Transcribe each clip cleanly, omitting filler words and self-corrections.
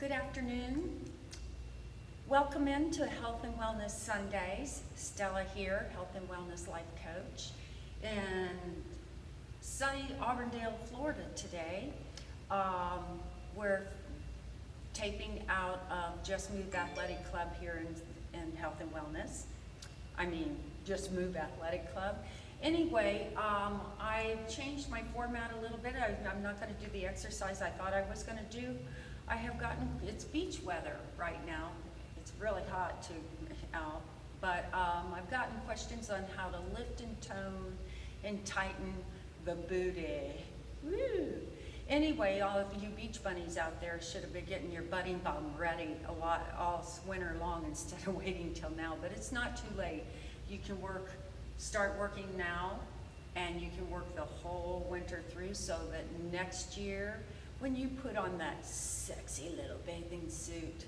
Good afternoon. Welcome into Health and Wellness Sundays. Stella here, Health and Wellness Life Coach in sunny Auburndale, Florida today. We're taping out of Just Move Athletic Club here in Health and Wellness. Just Move Athletic Club. Anyway, I changed my format a little bit. I'm not going to do the exercise I thought I was going to do. It's beach weather right now. It's really hot out, but I've gotten questions on how to lift and tone and tighten the booty. Woo! Anyway, all of you beach bunnies out there should have been getting your budding bum ready all winter long instead of waiting till now, but it's not too late. You can start working now, and you can work the whole winter through so that next year, when you put on that sexy little bathing suit,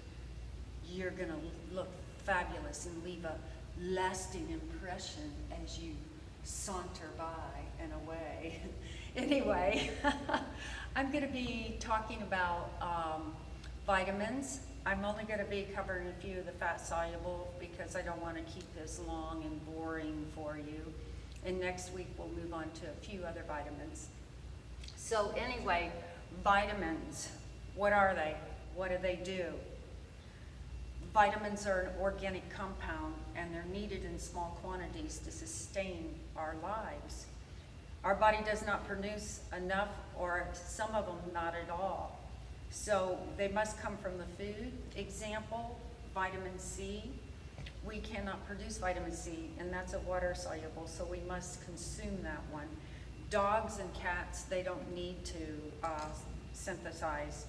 you're gonna look fabulous and leave a lasting impression as you saunter by and away. Anyway, I'm gonna be talking about vitamins. I'm only gonna be covering a few of the fat soluble because I don't wanna keep this long and boring for you. And next week we'll move on to a few other vitamins. So anyway, vitamins, what are they? What do they do? Vitamins are an organic compound, and they're needed in small quantities to sustain our lives. Our body does not produce enough, or some of them not at all. So they must come from the food. Example, vitamin C. We cannot produce vitamin C, and that's a water soluble, so we must consume that one. Dogs and cats, they don't need to synthesize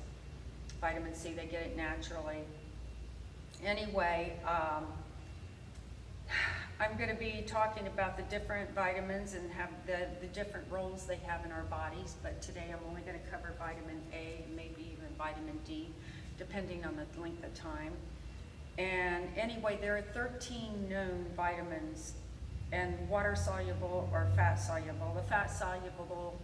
vitamin C, they get it naturally. Anyway, I'm going to be talking about the different vitamins and have the different roles they have in our bodies, but today I'm only going to cover vitamin A and maybe even vitamin D, depending on the length of time. And anyway, there are 13 known vitamins, and water soluble or fat soluble. The fat soluble,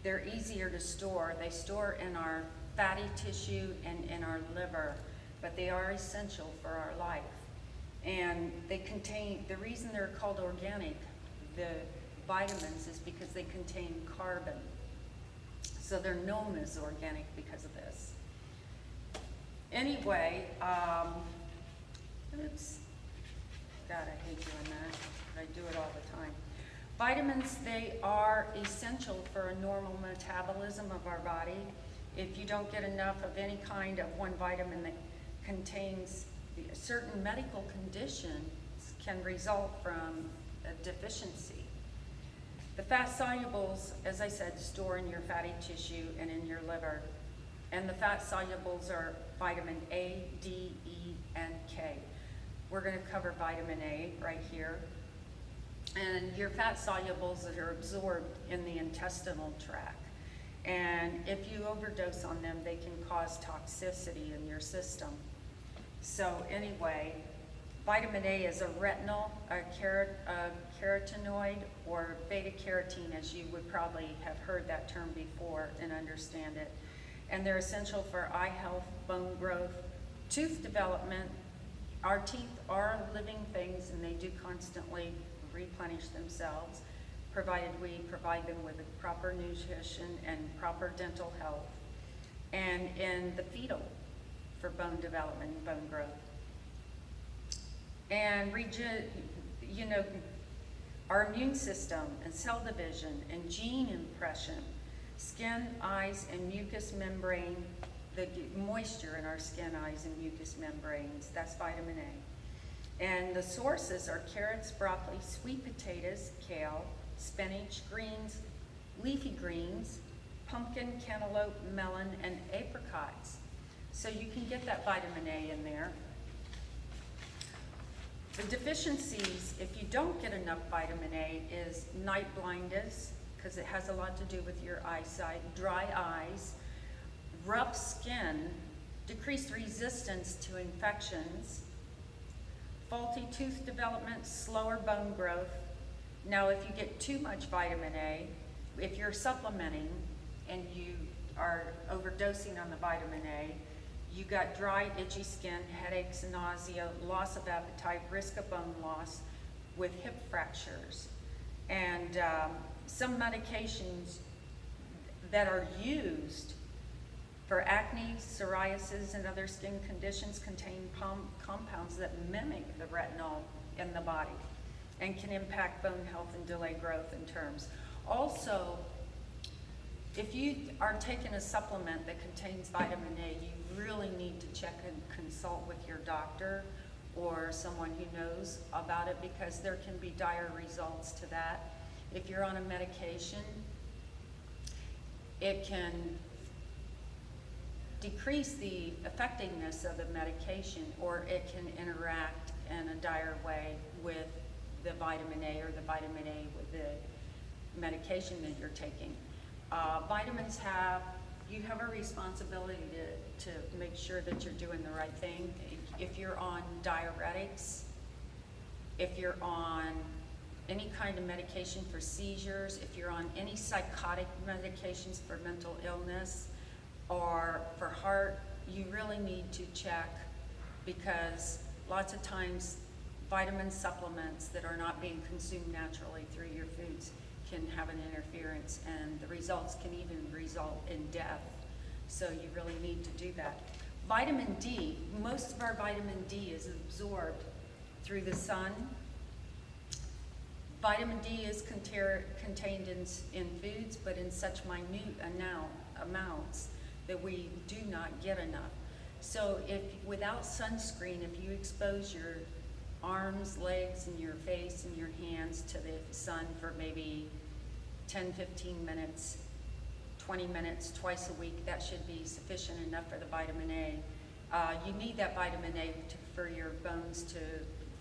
they're easier to store. They store in our fatty tissue and in our liver, but they are essential for our life. And they contain, the reason they're called organic, the vitamins, is because they contain carbon. So they're known as organic because of this. Anyway, oops, God, I hate doing that. I do it all the time. Vitamins, they are essential for a normal metabolism of our body. If you don't get enough of any kind of one vitamin that contains certain medical conditions can result from a deficiency. The fat solubles, as I said, store in your fatty tissue and in your liver. And the fat solubles are vitamin A, D, E, and K. We're going to cover vitamin A right here. And your fat solubles that are absorbed in the intestinal tract. And if you overdose on them, they can cause toxicity in your system. So anyway, vitamin A is a retinol, a carotenoid, or beta carotene, as you would probably have heard that term before and understand it. And they're essential for eye health, bone growth, tooth development. Our teeth are living things, and they do constantly replenish themselves, provided we provide them with a proper nutrition and proper dental health, and in the fetal for bone development and bone growth. And our immune system and cell division and gene impression, skin, eyes, and mucous membrane, the moisture in our skin, eyes, and mucous membranes, that's vitamin A. And the sources are carrots, broccoli, sweet potatoes, kale, spinach, greens, leafy greens, pumpkin, cantaloupe, melon, and apricots. So you can get that vitamin A in there. The deficiencies, if you don't get enough vitamin A, is night blindness, because it has a lot to do with your eyesight, dry eyes, rough skin, decreased resistance to infections, faulty tooth development, slower bone growth. Now, if you get too much vitamin A, if you're supplementing and you are overdosing on the vitamin A, You got dry, itchy skin, headaches, nausea, loss of appetite, risk of bone loss with hip fractures. And some medications that are used for acne, psoriasis, and other skin conditions contain compounds that mimic the retinol in the body and can impact bone health and delay growth in terms. Also, if you are taking a supplement that contains vitamin A, you really need to check and consult with your doctor or someone who knows about it, because there can be dire results to that. If you're on a medication, it can decrease the effectiveness of the medication, or it can interact in a dire way with the vitamin A or the vitamin A with the medication that you're taking. Vitamins you have a responsibility to make sure that you're doing the right thing. If you're on diuretics, if you're on any kind of medication for seizures, if you're on any psychotic medications for mental illness or for heart, you really need to check, because lots of times vitamin supplements that are not being consumed naturally through your foods can have an interference, and the results can even result in death. So you really need to do that. Vitamin D, most of our vitamin D is absorbed through the sun. Vitamin D is contained in foods, but in such minute amounts that we do not get enough. So without sunscreen, if you expose your arms, legs, and your face and your hands to the sun for maybe 10, 15 minutes, 20 minutes, twice a week, that should be sufficient enough for the vitamin A. You need that vitamin A for your bones,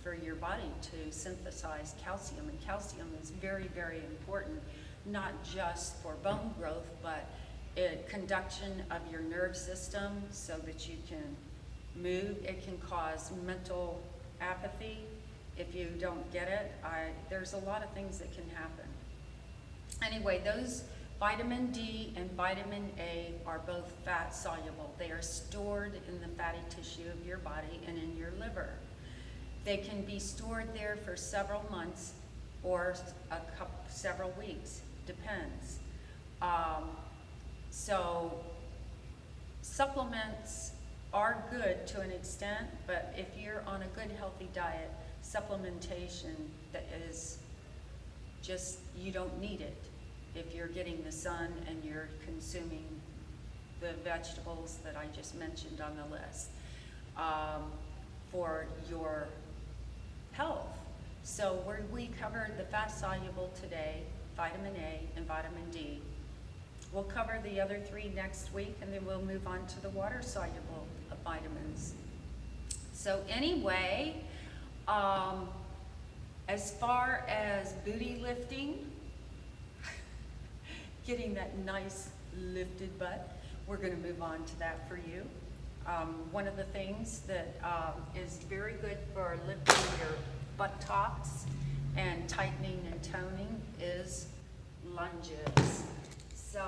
for your body to synthesize calcium, and calcium is very, very important, not just for bone growth, but conduction of your nerve system so that you can move. It can cause mental apathy if you don't get it. There's a lot of things that can happen. Anyway, those vitamin D and vitamin A are both fat soluble. They are stored in the fatty tissue of your body and in your liver. They can be stored there for several months or several weeks, depends. So supplements are good to an extent, but if you're on a good healthy diet, supplementation that is just, you don't need it if you're getting the sun and you're consuming the vegetables that I just mentioned on the list for your health. So we covered the fat soluble today, vitamin A and vitamin D. We'll cover the other three next week, and then we'll move on to the water soluble vitamins. So anyway, as far as booty lifting, getting that nice lifted butt, we're going to move on to that for you. One of the things that is very good for lifting your buttocks and tightening and toning is lunges. So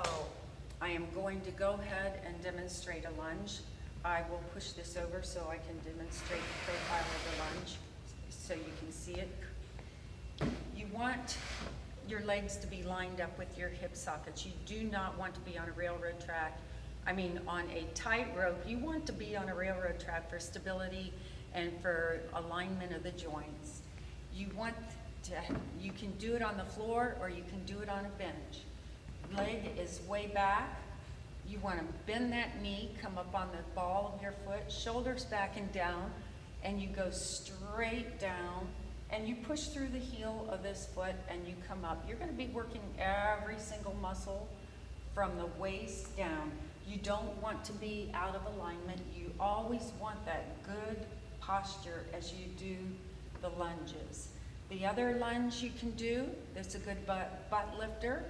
I am going to go ahead and demonstrate a lunge. I will push this over so I can demonstrate the profile of the lunge so you can see it. You want your legs to be lined up with your hip sockets. You do not want to be on a railroad track. On a tightrope. You want to be on a railroad track for stability and for alignment of the joints. You can do it on the floor or you can do it on a bench. Leg is way back. You want to bend that knee, come up on the ball of your foot, shoulders back and down, and you go straight down, and you push through the heel of this foot and you come up. You're going to be working every single muscle from the waist down. You don't want to be out of alignment. You always want that good posture as you do the lunges. The other lunge you can do, that's a good butt lifter,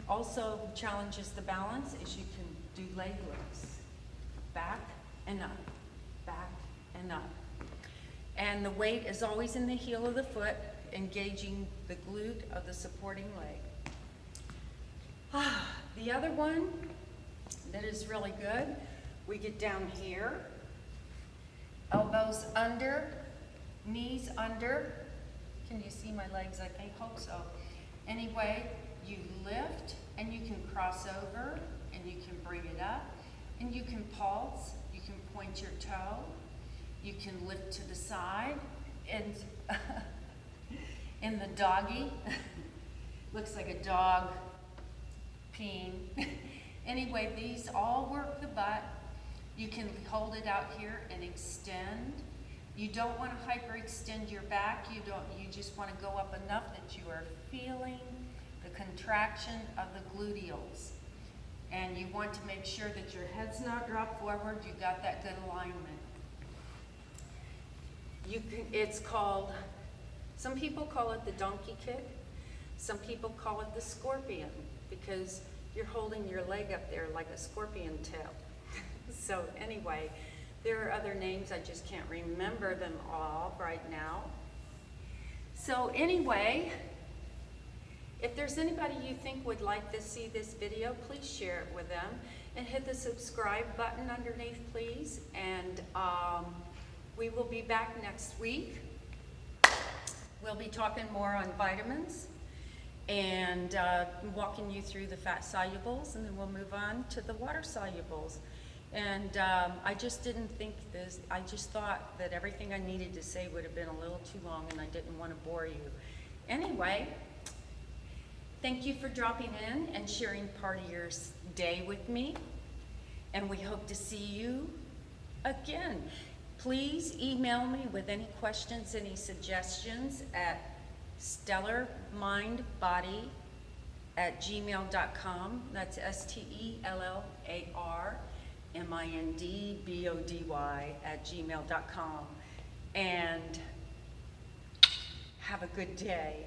also challenges the balance, is you can do leg lifts. Back and up, back and up. And the weight is always in the heel of the foot, engaging the glute of the supporting leg. The other one that is really good, We get down here, elbows under, knees under. Can you see my legs? I think, hope so. Anyway, you lift and you can cross over and you can bring it up and you can pulse, you can point your toe, you can lift to the side, and in the doggy, looks like a dog peeing. Anyway, these all work the butt. You can hold it out here and extend. You don't want to hyperextend your back. You just want to go up enough that you are feeling the contraction of the gluteals. And you want to make sure that your head's not dropped forward. You got that good alignment. It's called, some people call it the donkey kick. Some people call it the scorpion because you're holding your leg up there like a scorpion tail. So anyway, there are other names, I just can't remember them all right now. So anyway, if there's anybody you think would like to see this video, please share it with them and hit the subscribe button underneath, please. And we will be back next week. We'll be talking more on vitamins and walking you through the fat solubles, and then we'll move on to the water solubles. And I just didn't think this, I just thought that everything I needed to say would have been a little too long, and I didn't want to bore you. Anyway, thank you for dropping in and sharing part of your day with me, and we hope to see you again. Please email me with any questions, any suggestions at stellarmindbody@gmail.com. That's STELLARMINDBODY@gmail.com. And have a good day.